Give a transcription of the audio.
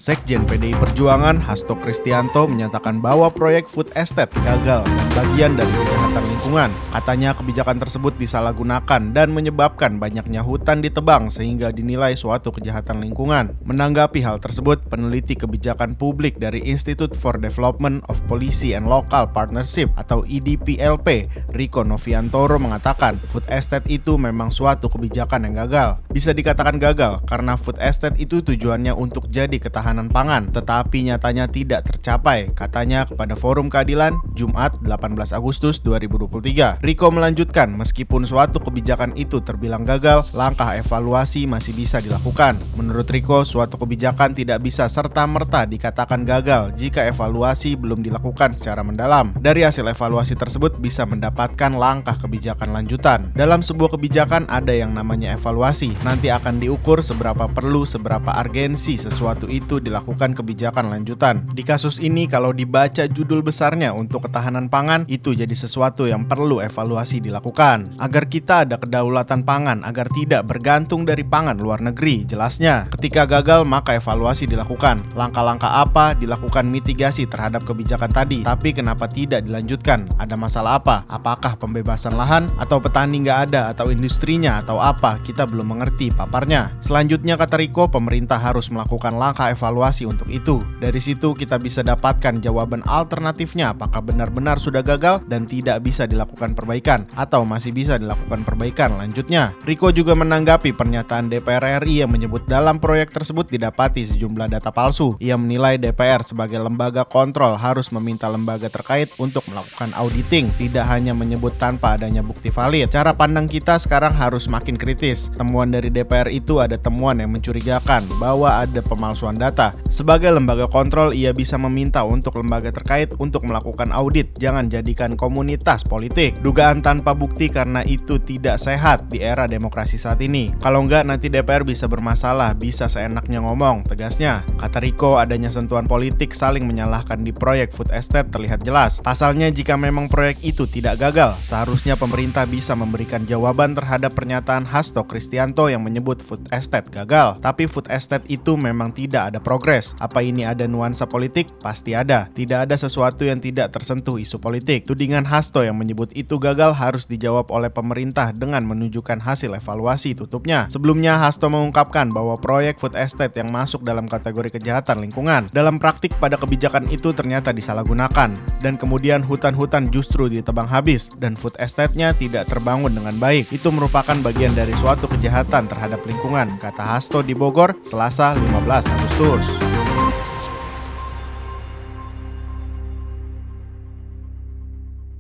Sekjen PDI Perjuangan Hasto Kristianto menyatakan bahwa proyek food estate gagal dan bagian dari kejahatan lingkungan. Katanya kebijakan tersebut disalahgunakan dan menyebabkan banyaknya hutan ditebang sehingga dinilai suatu kejahatan lingkungan. Menanggapi hal tersebut, peneliti kebijakan publik dari Institute for Development of Policy and Local Partnership atau IDPLP, Riko Noviantoro mengatakan food estate itu memang suatu kebijakan yang gagal. Bisa dikatakan gagal karena food estate itu tujuannya untuk jadi ketahanan pangan, tetapi nyatanya tidak tercapai, katanya kepada Forum Keadilan Jumat 18 Agustus 2023. Riko melanjutkan, meskipun suatu kebijakan itu terbilang gagal, langkah evaluasi masih bisa dilakukan. Menurut Riko, suatu kebijakan tidak bisa serta-merta dikatakan gagal jika evaluasi belum dilakukan secara mendalam. Dari hasil evaluasi tersebut bisa mendapatkan langkah kebijakan lanjutan. Dalam sebuah kebijakan ada yang namanya evaluasi. Nanti akan diukur seberapa perlu, seberapa urgensi sesuatu itu dilakukan kebijakan lanjutan. Di kasus ini kalau dibaca judul besarnya untuk ketahanan pangan, itu jadi sesuatu yang perlu evaluasi dilakukan. Agar kita ada kedaulatan pangan, agar tidak bergantung dari pangan luar negeri, jelasnya. Ketika gagal maka evaluasi dilakukan. Langkah-langkah apa dilakukan mitigasi terhadap kebijakan tadi, tapi kenapa tidak dilanjutkan? Ada masalah apa? Apakah pembebasan lahan? Atau petani nggak ada? Atau industrinya? Atau apa? Kita belum mengerti paparnya. Selanjutnya kata Riko, pemerintah harus melakukan langkah evaluasi untuk itu. Dari situ kita bisa dapatkan jawaban alternatifnya, apakah benar-benar sudah gagal dan tidak bisa dilakukan perbaikan atau masih bisa dilakukan perbaikan lanjutnya. Riko juga menanggapi pernyataan DPR RI yang menyebut dalam proyek tersebut didapati sejumlah data palsu. Ia menilai DPR sebagai lembaga kontrol harus meminta lembaga terkait untuk melakukan auditing, tidak hanya menyebut tanpa adanya bukti valid. Cara pandang kita sekarang harus makin kritis. Temuan dari DPR itu ada temuan yang mencurigakan bahwa ada pemalsuan data. Sebagai lembaga kontrol, ia bisa meminta untuk lembaga terkait untuk melakukan audit. Jangan jadikan komunitas politik. Dugaan tanpa bukti karena itu tidak sehat di era demokrasi saat ini. Kalau enggak nanti DPR bisa bermasalah, bisa seenaknya ngomong, tegasnya. Kata Riko, adanya sentuhan politik saling menyalahkan di proyek food estate terlihat jelas. Pasalnya jika memang proyek itu tidak gagal, seharusnya pemerintah bisa memberikan jawaban terhadap pernyataan Hasto Kristianto yang menyebut food estate gagal. Tapi food estate itu memang tidak ada progres. Apa ini ada nuansa politik? Pasti ada. Tidak ada sesuatu yang tidak tersentuh isu politik. Tudingan Hasto yang menyebut itu gagal harus dijawab oleh pemerintah dengan menunjukkan hasil evaluasi, tutupnya. Sebelumnya Hasto mengungkapkan bahwa proyek food estate yang masuk dalam kategori kejahatan lingkungan. Dalam praktik pada kebijakan itu ternyata disalahgunakan dan kemudian hutan-hutan justru ditebang habis dan food estate-nya tidak terbangun dengan baik. Itu merupakan bagian dari suatu kejahatan terhadap lingkungan, kata Hasto di Bogor, Selasa 15 Agustus.